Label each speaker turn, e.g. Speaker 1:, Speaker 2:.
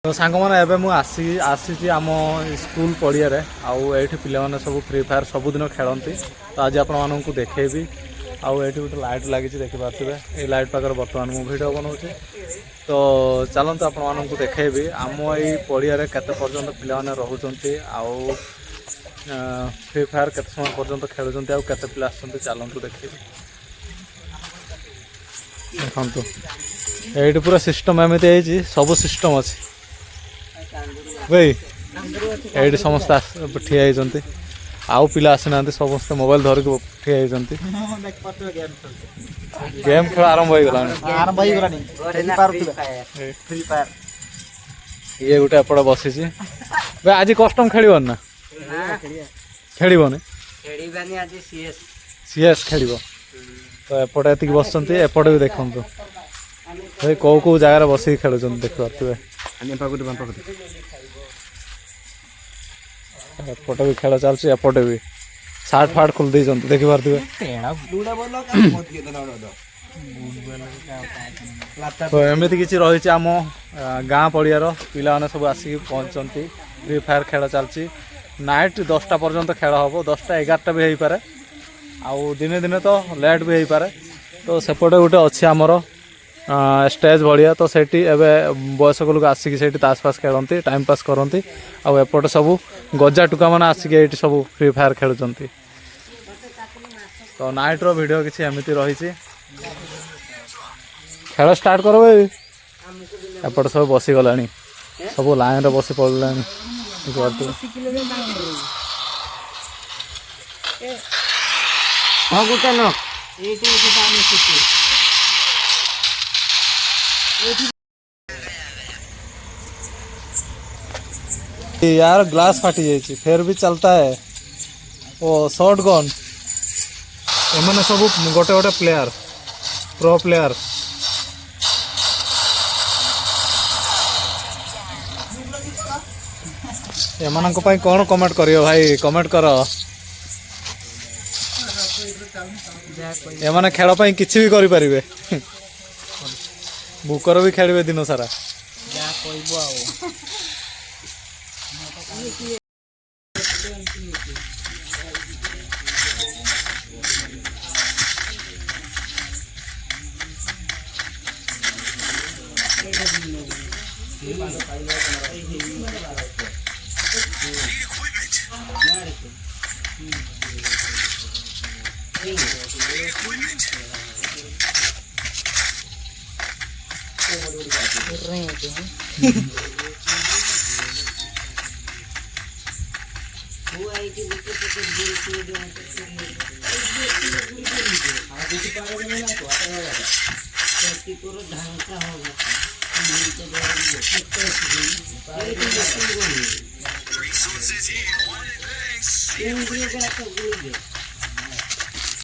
Speaker 1: तो सांग मैंने एवं मुझे आसी आम स्कूल पड़िया आठ पे सब फ्री फायर सबुदिन खेलती तो आज आपण मानक देखेबी आठ गोटे लाइट लगी देखिपे ये लाइट पाखे बर्तमान मुझे भिड बनाऊे तो चलते आपण मानक देखेबी आम ये पड़िया केते पर्यंत पे रोच फ्री फायर केते समय पर्यंत खेलुंट आते पे आसते चलतु देखेबी देखु ये पूरा सिस्टम एमती सब सिस्टम अच्छी भाई ये समस्त ठिया होती आउ पिला आसीना समस्त मोबाइल धरिक ठिया होती गेम खेल आरंभ हो गला ये गोटे एपटे बसी भाई आज कस्टम खेल ना खेल सीएस खेल तो एपटे ये बस एपटे भी देखु भाई कौ कौ जगार बस खेल देखिए एपटे भी खेल चलती एपटे भी सार्ट फार्ट खोल दे देखी पारे तो एमती किसी रही आम गाँ पड़ियार पिला सब आसिक पहुँचती फ्री फायर खेल चलती नाइट 10टा पर्यंत खेल हम 10टा 11टा भी हो पारे आउ दिने दिने तो लेट भी हो पारे तो सेपटे गोटे अच्छी आमर स्टेज भाया तो सेठी एवं बयस्क लोक आसिक से ताश पास खेलती टाइम पास करती आउट सब गजा टुका मैंने आसिक ये सब फ्री फायर खेलुंट तो नाइट रो वीडियो किसी एमती रही खेल स्टार्ट कर एपट सब बसीगला सब लाइन रे बसी पड़ा यार ग्लास फाटी जाइए फिर भी चलता है वो शॉर्ट गन एमने सब गोटे गोटे प्लेयर प्रो प्लेयर एमान कौन कमेंट करियो भाई कमेंट कर एमाने खेल पाई किछि भी करि परिबे बुकर भी खेलिबे दिन सारा
Speaker 2: Resources here. One advance.